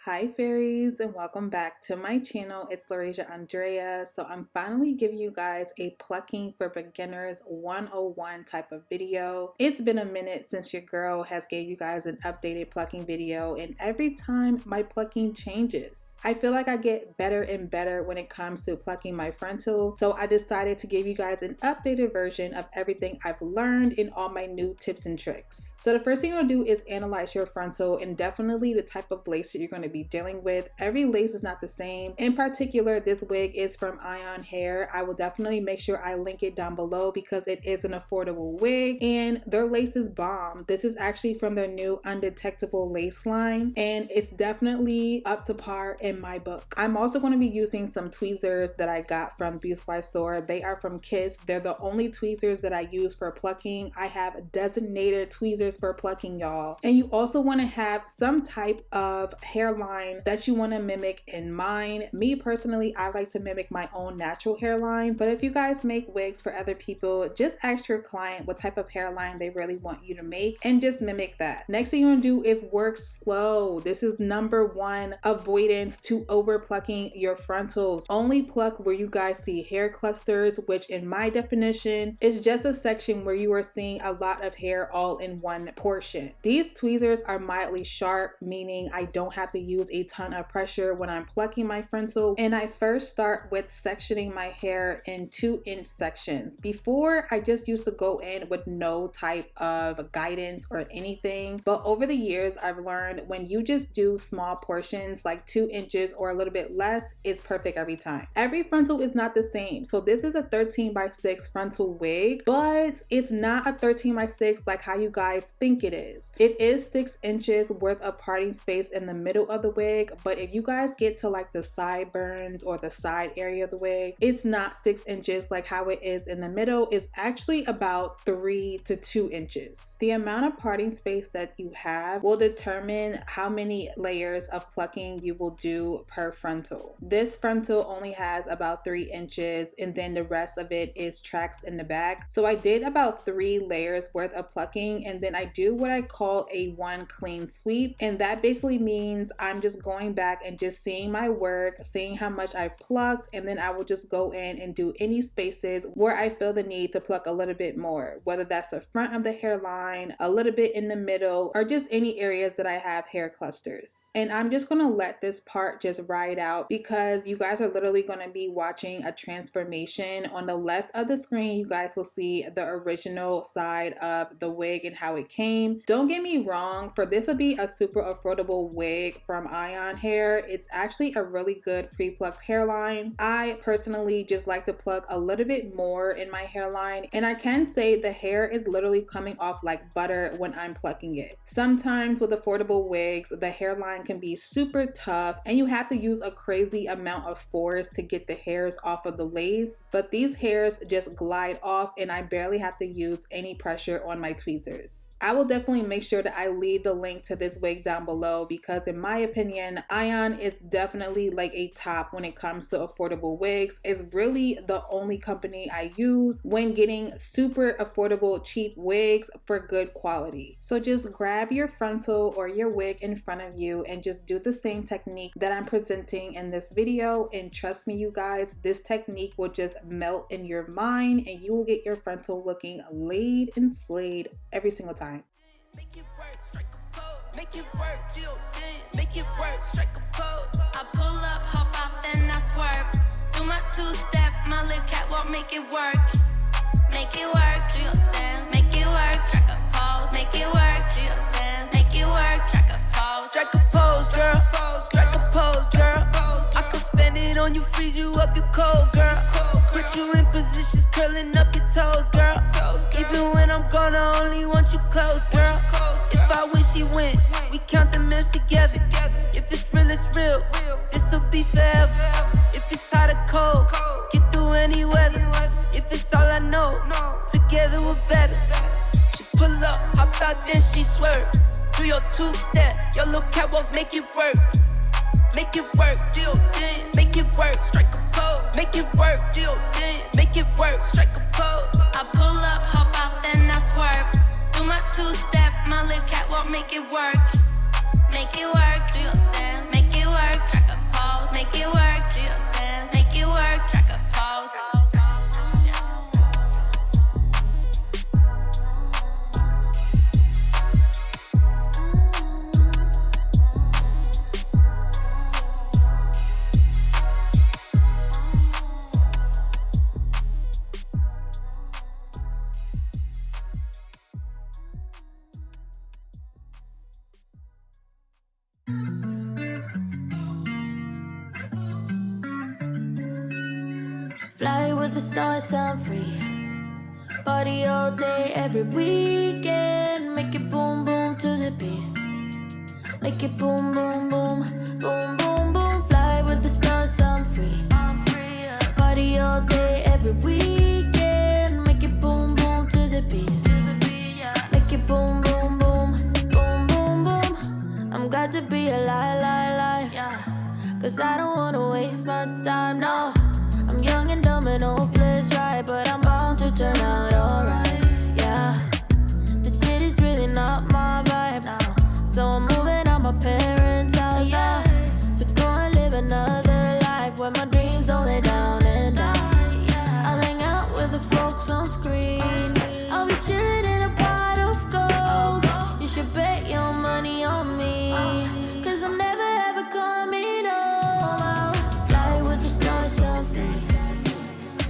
Hi fairies, and welcome back to my channel. It's Laurasia Andrea. So I'm finally giving you guys a plucking for beginners 101 type of video. It's been a minute since your girl has gave you guys an updated plucking video, and every time my plucking changes. I feel like I get better and better when it comes to plucking my frontals, so I decided to give you guys an updated version of everything I've learned and all my new tips and tricks. So the first thing you're gonna do is analyze your frontal and definitely the type of lace that you're going to be dealing with. Every lace is not the same. In particular, this wig is from Eayon Hair. I will definitely make sure I link it down below because it is an affordable wig and their lace is bomb. This is actually from their new undetectable lace line and it's definitely up to par in my book. I'm also going to be using some tweezers that I got from Beauty Supply store. They are from Kiss. They're the only tweezers that I use for plucking. I have designated tweezers for plucking, y'all. And you also want to have some type of hairline that you want to mimic in mine. Me personally, I like to mimic my own natural hairline, but if you guys make wigs for other people, just ask your client what type of hairline they really want you to make and just mimic that. Next thing you want to do is work slow. This is number one avoidance to over plucking your frontals. Only pluck where you guys see hair clusters, which in my definition is just a section where you are seeing a lot of hair all in one portion. These tweezers are mildly sharp, meaning I don't have to use a ton of pressure when I'm plucking my frontal. And I first start with sectioning my hair in 2-inch sections. Before, I just used to go in with no type of guidance or anything, but over the years I've learned when you just do small portions like 2 inches or a little bit less, it's perfect every time. Every frontal is not the same, so this is a 13x6 frontal wig, but it's not a 13x6 like how you guys think it is. It is 6 inches worth of parting space in the middle of the wig, but if you guys get to like the sideburns or the side area of the wig, it's not 6 inches like how it is in the middle. It's actually about 3 to 2 inches. The amount of parting space that you have will determine how many layers of plucking you will do per frontal. This frontal only has about 3 inches and then the rest of it is tracks in the back. So I did about 3 layers worth of plucking, and then I do what I call a one clean sweep, and that basically means I'm just going back and just seeing my work, seeing how much I've plucked, and then I will just go in and do any spaces where I feel the need to pluck a little bit more, whether that's the front of the hairline, a little bit in the middle, or just any areas that I have hair clusters. And I'm just gonna let this part just ride out because you guys are literally gonna be watching a transformation. On the left of the screen, you guys will see the original side of the wig and how it came. Don't get me wrong, for this to be a super affordable wig from Eayon Hair, it's actually a really good pre-plucked hairline. I personally just like to pluck a little bit more in my hairline, and I can say the hair is literally coming off like butter when I'm plucking it. Sometimes with affordable wigs, the hairline can be super tough and you have to use a crazy amount of force to get the hairs off of the lace, but these hairs just glide off and I barely have to use any pressure on my tweezers. I will definitely make sure that I leave the link to this wig down below because in my opinion, Eayon is definitely like a top when it comes to affordable wigs. It's really the only company I use when getting super affordable cheap wigs for good quality. So just grab your frontal or your wig in front of you and just do the same technique that I'm presenting in this video, and trust me you guys, this technique will just melt in your mind and you will get your frontal looking laid and slayed every single time. Make it work, strike a pose. Make it work, Jill dance. Make it work, strike a pose. I pull up, hop out, then I swerve. Do my 2-step, my little catwalk, make it work. Make it work, Jill dance. Make it work, strike a pose. Make it work, Jill dance. Make it work, strike a pose. Strike a pose, girl. Strike a pose, girl. I could spend it on you, freeze you up, you cold, girl. Put you in positions, curling up your toes, girl. Even when I'm gone, I only want you close, girl. If I win, she win. We count the meals together. If it's real, it's real. This'll be forever. If it's hot or cold, get through any weather. If it's all I know, together we're better. She pull up, hop out, then she swerve. Do your 2-step, your little catwalk, make it work. Make it work, Jill dance. Make it work, strike a pose. Make it work, Jill dance. Make it work, strike a pose. I pull up, hop out, then I swerve. Do my 2-step, my little catwalk, make it work. Make it work, Jill dance. Make it with the stars, I'm free. Party all day, every weekend. Make it boom, boom to the beat. Make it boom, boom, boom, boom, boom, boom. Fly with the stars, I'm free. Party all day, every weekend. Make it boom, boom to the beat. Make it boom, boom, boom, boom, boom, boom. I'm glad to be alive, cause I don't wanna waste my time, no. I'm young and dumb and hopeless, right? But I'm bound to turn out alright, yeah. The city's really not my vibe now, so I'm moving out my parents' house, yeah. To go and live another life where my dreams don't lay down and die. I'll hang out with the folks on screen. I'll be chilling in a pot of gold. You should bet your money on me, cause I'm never ever coming home. I'll fly with the stars, I'm free.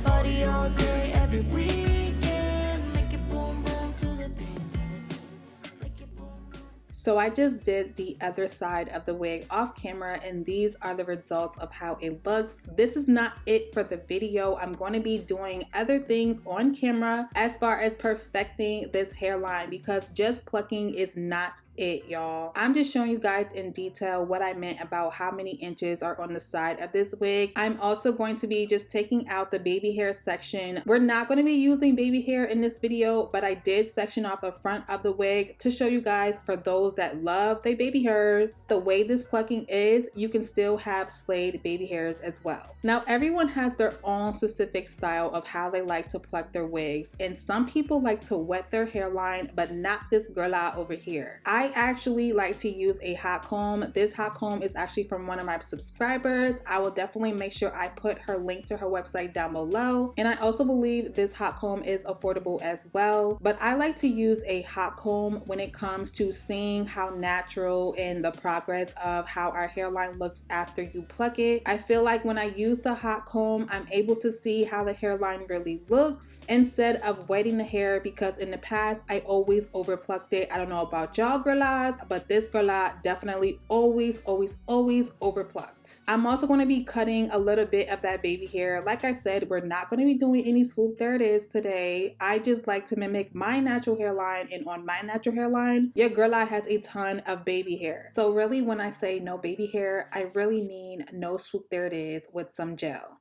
Party all day, every weekend. Make it boom, boom to the beat. Make it boom, boom. So I just did the other side of the wig off camera, and these are the results of how it looks. This is not it for the video. I'm going to be doing other things on camera as far as perfecting this hairline, because just plucking is not it, y'all. I'm just showing you guys in detail what I meant about how many inches are on the side of this wig. I'm also going to be just taking out the baby hair section. We're not going to be using baby hair in this video, but I did section off the front of the wig to show you guys, for those that love their baby hairs, the way this plucking is, you can still have slayed baby hairs as well. Now, everyone has their own specific style of how they like to pluck their wigs, and some people like to wet their hairline, but not this girl out over here. I actually like to use a hot comb. This hot comb is actually from one of my subscribers. I will definitely make sure I put her link to her website down below, and I also believe this hot comb is affordable as well. But I like to use a hot comb when it comes to seeing how natural and the progress of how our hairline looks after you pluck it. I feel like when I use the hot comb, I'm able to see how the hairline really looks instead of wetting the hair, because in the past I always over plucked it. I don't know about y'all girls, but this girl definitely always over plucked. I'm also going to be cutting a little bit of that baby hair. Like I said, we're not going to be doing any swoop, there it is, today. I just like to mimic my natural hairline, and on my natural hairline, your girl has a ton of baby hair. So really, when I say no baby hair, I really mean no swoop, there it is, with some gel.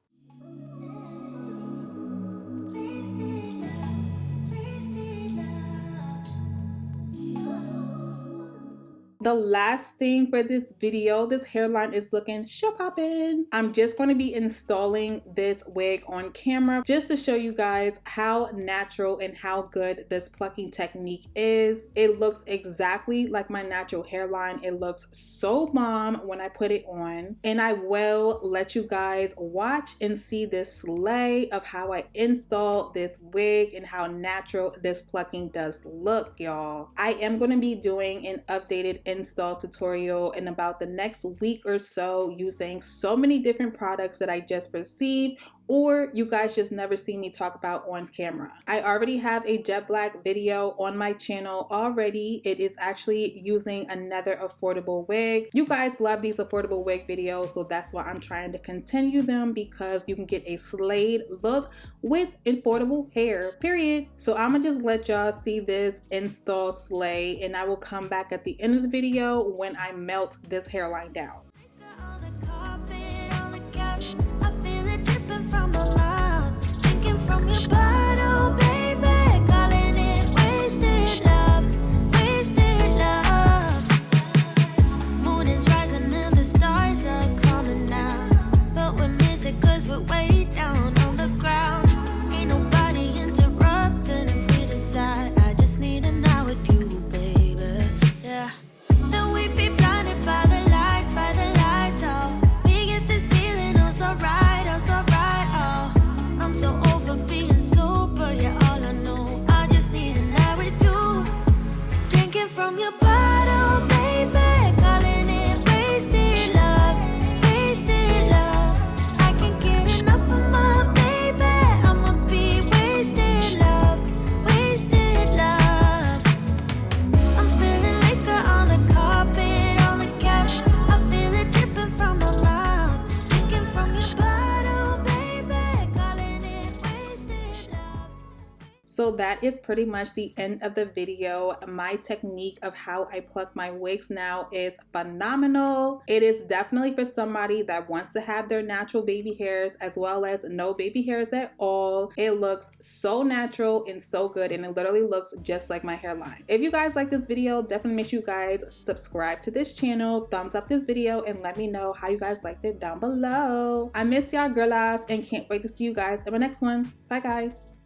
The last thing for this video, this hairline is looking poppin'. I'm just going to be installing this wig on camera just to show you guys how natural and how good this plucking technique is. It looks exactly like my natural hairline. It looks so bomb when I put it on, and I will let you guys watch and see this slay of how I install this wig and how natural this plucking does look, y'all. I am going to be doing an updated install tutorial in about the next week or so, using so many different products that I just received or you guys just never see me talk about on camera. I already have a jet black video on my channel already. It is actually using another affordable wig. You guys love these affordable wig videos, so that's why I'm trying to continue them, because you can get a slayed look with affordable hair, period. So I'm gonna just let y'all see this install slay, and I will come back at the end of the video when I melt this hairline down. From my mouth, drinking from your bottle, baby, calling it wasted love, wasted love. Moon is rising and the stars are coming out, but we miss it cause we're way down on the ground. Ain't nobody interrupting if we decide. I just need a night with you, baby, yeah. Then we be blinded by the lights, by the So that is pretty much the end of the video. My technique of how I pluck my wigs now is phenomenal. It is definitely for somebody that wants to have their natural baby hairs as well as no baby hairs at all. It looks so natural and so good, and it literally looks just like my hairline. If you guys like this video, definitely make sure you guys subscribe to this channel, thumbs up this video, and let me know how you guys liked it down below. I miss y'all girl ass and can't wait to see you guys in my next one. Bye guys.